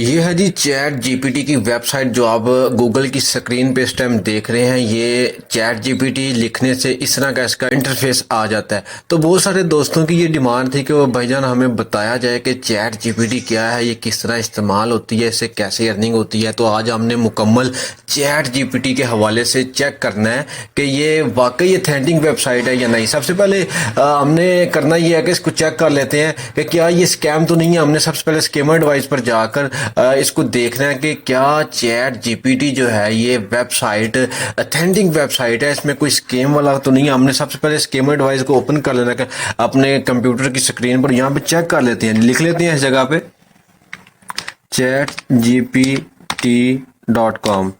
ये है जी chat GPT की वेबसाइट जो आप गूगल की स्क्रीन पे इस टाइम देख रहे हैं। ये चैट जीपीटी लिखने से इस तरह का इसका इंटरफेस आ जाता है। तो बहुत सारे दोस्तों की ये डिमांड थी कि वो भाईजान हमें बताया जाए कि चैट जीपीटी क्या है, ये किस तरह इस्तेमाल होती है, इससे कैसे अर्निंग होती है। तो आज हमने मुकम्मल चैट जीपीटी के हवाले से चेक करना है कि ये वाकई ऑथेंटिक वेबसाइट है या नहीं। सबसे पहले हमने करना ये है कि इसको चेक कर लेते हैं कि क्या ये स्कैम तो नहीं है। हमने सबसे पहले स्कैमर डिवाइस पर जाकर इसको देखना है कि क्या चैट जीपीटी जो है ये वेबसाइट ऑथेंटिक वेबसाइट है, इसमें कोई स्कैम वाला तो नहीं है। हमने सबसे पहले स्कैमर डिवाइस को ओपन कर लेना है अपने कंप्यूटर की स्क्रीन पर। यहाँ पे चेक कर लेते हैं, लिख लेते हैं इस जगह पे chatgpt.com।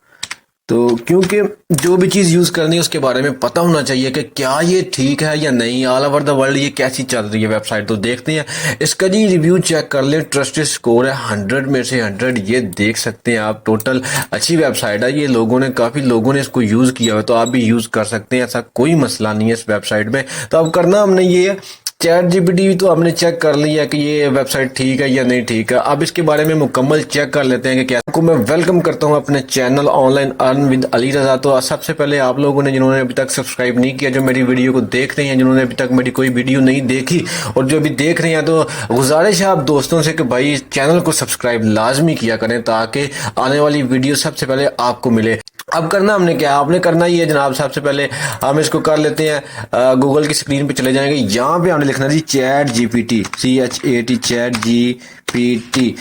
तो क्योंकि जो भी चीज़ यूज़ करनी है उसके बारे में पता होना चाहिए कि क्या ये ठीक है या नहीं, ऑल ओवर द वर्ल्ड ये कैसी चल रही है वेबसाइट। तो देखते हैं इसका जी रिव्यू चेक कर लें। ट्रस्टेड स्कोर है 100 में से 100। ये देख सकते हैं आप, टोटल अच्छी वेबसाइट है। ये काफ़ी लोगों ने इसको यूज़ किया है, तो आप भी यूज़ कर सकते हैं, ऐसा कोई मसला नहीं है इस वेबसाइट में। तो अब करना हमने ये है, चैट जीपीटी तो हमने चेक कर लिया कि ये वेबसाइट ठीक है या नहीं ठीक है। अब इसके बारे में मुकम्मल चेक कर लेते हैं कि क्या। आपको मैं वेलकम करता हूं अपने channel online earn with Ali Raza. तो सबसे पहले आप लोगों ने जिन्होंने अभी तक सब्सक्राइब नहीं किया, जो मेरी वीडियो को देख रहे हैं, जिन्होंने अभी तक मेरी कोई वीडियो नहीं देखी और जो अभी देख रहे हैं, तो गुजारिश है आप दोस्तों से कि भाई चैनल को सब्सक्राइब लाजमी किया करें ताकि आने वाली वीडियो सबसे पहले आपको मिले। अब करना हमने क्या, आपने करना ही है जनाब, सबसे पहले हम इसको कर लेते हैं। गूगल की स्क्रीन पे चले जाएंगे, यहाँ पे हमने लिखना जी chat GPT, CHAT, chat GPT.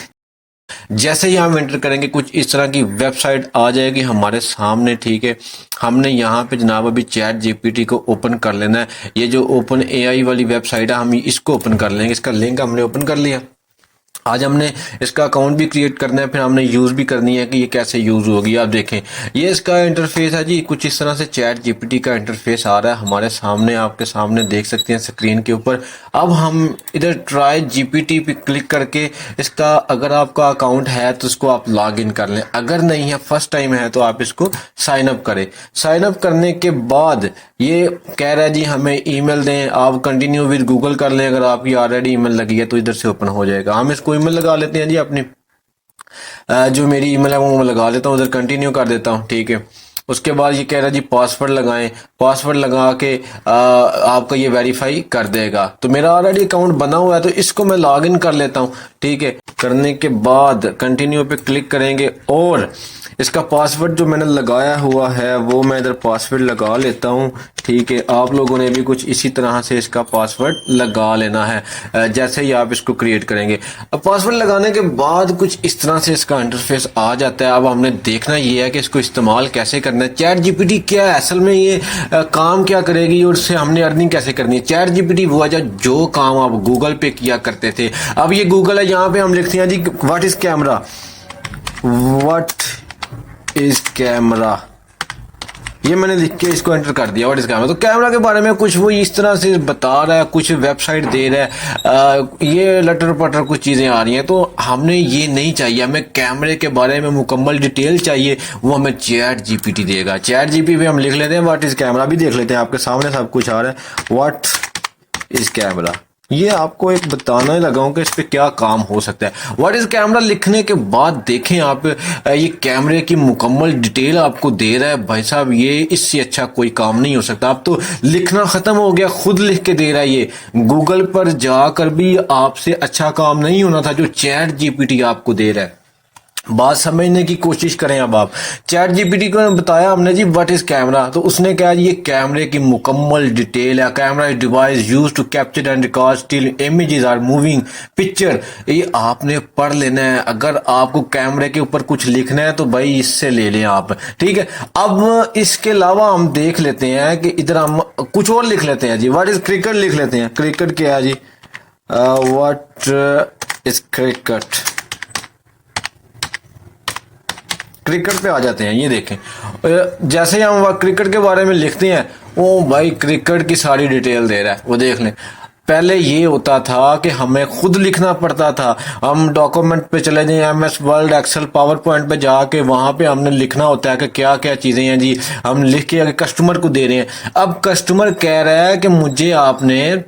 जैसे ही हम एंटर करेंगे कुछ इस तरह की वेबसाइट आ जाएगी हमारे सामने, ठीक है। हमने यहाँ पे जनाब अभी चैट जीपीटी को ओपन कर लेना है। ये जो ओपन AI वाली वेबसाइट है, हम इसको ओपन कर लेंगे। इसका लिंक हमने ओपन कर लिया। आज हमने इसका अकाउंट भी क्रिएट करना है, फिर हमने यूज़ भी करनी है कि ये कैसे यूज़ होगी। आप देखें ये इसका इंटरफेस है जी, कुछ इस तरह से चैट जीपीटी का इंटरफेस आ रहा है हमारे सामने, आपके सामने देख सकते हैं स्क्रीन के ऊपर। अब हम इधर ट्राई जीपीटी पे क्लिक करके इसका, अगर आपका अकाउंट है तो इसको आप लॉग इन कर लें, अगर नहीं है फर्स्ट टाइम है तो आप इसको साइन अप करें। साइन अप करने के बाद ये कह रहा है जी हमें ईमेल दें, आप कंटिन्यू विद गूगल कर लें। अगर आपकी ऑलरेडी ईमेल लगी है तो इधर से ओपन हो जाएगा। हम इसको ईमेल लगा लेते हैं जी अपनी, जो मेरी ईमेल है वो मैं लगा लेता हूँ, उधर कंटिन्यू कर देता हूँ, ठीक है। उसके बाद ये कह रहा है जी पासवर्ड लगाएं, पासवर्ड लगा के आपका ये वेरीफाई कर देगा। तो मेरा ऑलरेडी अकाउंट बना हुआ है तो इसको मैं लॉग इन कर लेता हूँ, ठीक है। करने के बाद कंटिन्यू पे क्लिक करेंगे और इसका पासवर्ड जो मैंने लगाया हुआ है वो मैं इधर पासवर्ड लगा लेता हूँ, ठीक है। आप लोगों ने भी कुछ इसी तरह से इसका पासवर्ड लगा लेना है जैसे ही आप इसको क्रिएट करेंगे। अब पासवर्ड लगाने के बाद कुछ इस तरह से इसका इंटरफेस आ जाता है। अब हमने देखना ये है कि इसको इस्तेमाल कैसे करना है। चैट जीपीटी क्या है असल में, ये काम क्या करेगी और इससे हमने अर्निंग कैसे करनी है। चैट जीपीटी वो है जो काम आप गूगल पे किया करते थे। अब ये गूगल है, यहाँ पे हम लिखते हैं जी what is camera, what is camera. ये मैंने लिख के इसको एंटर कर दिया व्हाट इज कैमरा। तो कैमरा के बारे में कुछ वो इस तरह से बता रहा है, कुछ वेबसाइट दे रहा है, ये लटर पटर कुछ चीज़ें आ रही हैं। तो हमने ये नहीं चाहिए, हमें कैमरे के बारे में मुकम्मल डिटेल चाहिए, वो हमें चैट जीपीटी देगा। चैट जीपीटी पे हम लिख लेते हैं व्हाट इज कैमरा, भी देख लेते हैं, आपके सामने सब कुछ आ रहा है व्हाट इज कैमरा। ये आपको एक बताना ही लगा हूं कि इस पे क्या काम हो सकता है। व्हाट इज कैमरा लिखने के बाद देखें आप, ये कैमरे की मुकम्मल डिटेल आपको दे रहा है। भाई साहब ये इससे अच्छा कोई काम नहीं हो सकता। अब तो लिखना खत्म हो गया, खुद लिख के दे रहा है। ये गूगल पर जाकर भी आपसे अच्छा काम नहीं होना था जो चैट जीपीटी आपको दे रहा है। बात समझने की कोशिश करें। अब आप चैट जीपीटी को बताया हमने जी व्हाट इज कैमरा, तो उसने कहा ये कैमरे की मुकम्मल डिटेल है। Camera device use to capture and record still images or moving picture. ये आपने पढ़ लेना है। अगर आपको कैमरे के ऊपर कुछ लिखना है तो भाई इससे ले लें आप, ठीक है। अब इसके अलावा हम देख लेते हैं कि इधर हम कुछ और लिख लेते हैं जी, व्हाट इज क्रिकेट लिख लेते हैं। क्रिकेट क्या है जी, व्हाट इज क्रिकेट। क्रिकेट पे आ जाते हैं। ये देखें जैसे ही हम क्रिकेट के बारे में लिखते हैं वो भाई क्रिकेट की सारी डिटेल दे रहा है, वो देख लें। पहले ये होता था कि हमें खुद लिखना पड़ता था। हम डॉक्यूमेंट पे चले जाएं, MS Word, Excel, PowerPoint पे जाके वहां पे हमने लिखना होता है कि क्या क्या चीजें हैं जी, हम लिख के कस्टमर को दे रहे हैं। अब कस्टमर कह रहा है कि मुझे आपने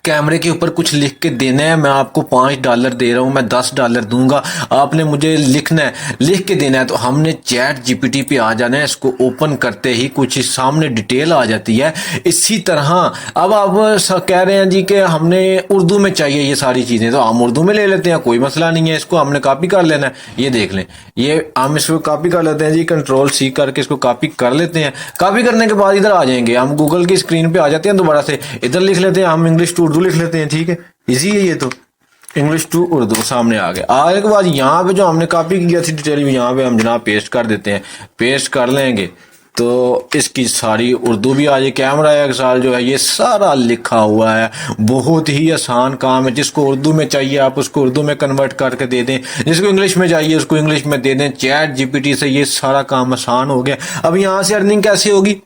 कैमरे के ऊपर कुछ लिख के देना है, मैं आपको $5 दे रहा हूँ, मैं $10 दूंगा, आपने मुझे लिखना है, लिख के देना है। तो हमने चैट जीपीटी पे आ जाना है, इसको ओपन करते ही कुछ सामने डिटेल आ जाती है। इसी तरह अब आप कह रहे हैं जी कि हमने उर्दू में चाहिए ये सारी चीज़ें, तो हम उर्दू में ले लेते हैं, कोई मसला नहीं है। इसको हमने कॉपी कर लेना है, ये देख लें, ये हम इसको कॉपी कर लेते हैं जी, Ctrl+C करके इसको कॉपी कर लेते हैं। कॉपी करने के बाद इधर आ जाएंगे, हम गूगल की स्क्रीन पे आ जाते हैं, दोबारा से इधर लिख लेते हैं, हम इंग्लिश टू उर्दू लिख लेते हैं, ठीक है, इजी है ये तो। इंग्लिश टू उर्दू सामने आ गया। आगे के बाद यहाँ पे जो हमने कॉपी किया थी डिटेल, यहाँ पे हम जनाब पेस्ट कर देते हैं, पेस्ट कर लेंगे तो इसकी सारी उर्दू भी आ जाए। कैमरा एक साल जो है ये सारा लिखा हुआ है, बहुत ही आसान काम है। जिसको उर्दू में चाहिए आप उसको उर्दू में कन्वर्ट करके दे दें, जिसको इंग्लिश में चाहिए उसको इंग्लिश में दे दें। चैट जीपीटी से ये सारा काम आसान हो गया। अब यहाँ से अर्निंग कैसे होगी,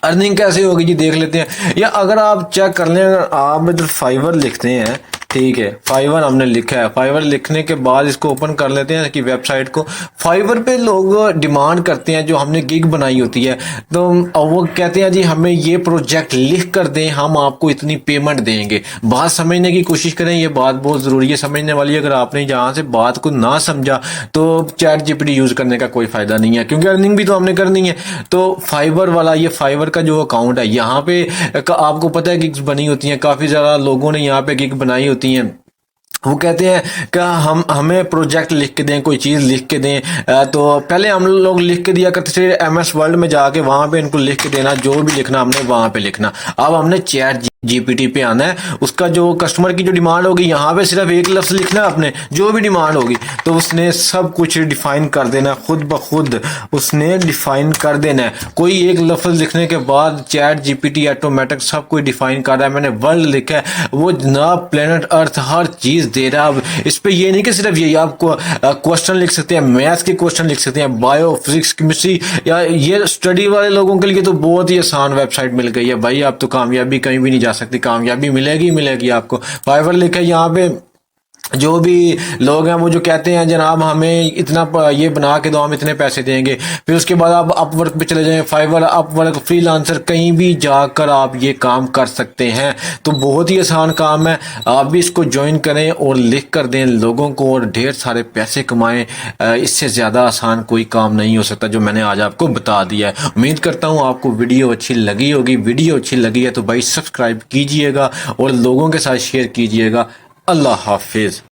अर्निंग कैसे होगी जी देख लेते हैं। या अगर आप चेक कर लें, अगर आप इधर फाइवर लिखते हैं, ठीक है, फाइवर हमने लिखा है, फाइवर लिखने के बाद इसको ओपन कर लेते हैं कि वेबसाइट को। फाइवर पे लोग डिमांड करते हैं, जो हमने गिग बनाई होती है, तो वो कहते हैं जी हमें ये प्रोजेक्ट लिख कर दें, हम आपको इतनी पेमेंट देंगे। बात समझने की कोशिश करें, ये बात बहुत ज़रूरी है समझने वाली। अगर आपने जहाँ से बात को ना समझा तो चैट जीपीटी यूज़ करने का कोई फ़ायदा नहीं है, क्योंकि अर्निंग भी तो हमने करनी है। तो फाइवर वाला, ये फाइवर का जो अकाउंट है, यहाँ पे आपको पता है गिग्स बनी होती हैं, काफ़ी ज़्यादा लोगों ने यहाँ पे गिग बनाई होती हैं। वो कहते हैं कि हमें प्रोजेक्ट लिख के दें, कोई चीज़ लिख के दें। तो पहले हम लोग लिख के दिया करते थे MS वर्ल्ड में जाके, वहाँ पे इनको लिख के देना, जो भी लिखना हमने वहाँ पे लिखना। अब हमने चैट जीपीटी पे आना है, उसका जो कस्टमर की जो डिमांड होगी, यहाँ पे सिर्फ एक लफ्ज़ लिखना है आपने, जो भी डिमांड होगी तो उसने सब कुछ डिफाइन कर देना, खुद ब खुद उसने डिफाइन कर देना है। कोई एक लफ्ज़ लिखने के बाद चैट जीपीटी ऑटोमेटिक सब कुछ डिफाइन कर रहा है। मैंने वर्ल्ड लिखा है, वो जनाब प्लेनेट अर्थ हर चीज़ दे रहा है। अब इस पर ये नहीं कि सिर्फ ये, आपको क्वेश्चन लिख सकते हैं, मैथ्स के क्वेश्चन लिख सकते हैं, बायो, फिजिक्स, केमिस्ट्री, या ये स्टडी वाले लोगों के लिए तो बहुत ही आसान वेबसाइट मिल गई है भाई। आप तो कामयाबी कहीं भी नहीं जा सकती, कामयाबी मिलेगी मिलेगी आपको। फाइवर लिखा है यहाँ पे, जो भी लोग हैं वो जो कहते हैं जनाब हमें इतना ये बना के दो, हम इतने पैसे देंगे। फिर उसके बाद आप अपवर्क पे चले जाएं, फाइवर, अपवर्क, फ्रीलांसर, कहीं भी जाकर आप ये काम कर सकते हैं। तो बहुत ही आसान काम है, आप भी इसको ज्वाइन करें और लिख कर दें लोगों को और ढेर सारे पैसे कमाएं। इससे ज़्यादा आसान कोई काम नहीं हो सकता जो मैंने आज आपको बता दिया है। उम्मीद करता हूँ आपको वीडियो अच्छी लगी होगी। वीडियो अच्छी लगी है तो भाई सब्सक्राइब कीजिएगा और लोगों के साथ शेयर कीजिएगा। अल्लाह हाफिज़।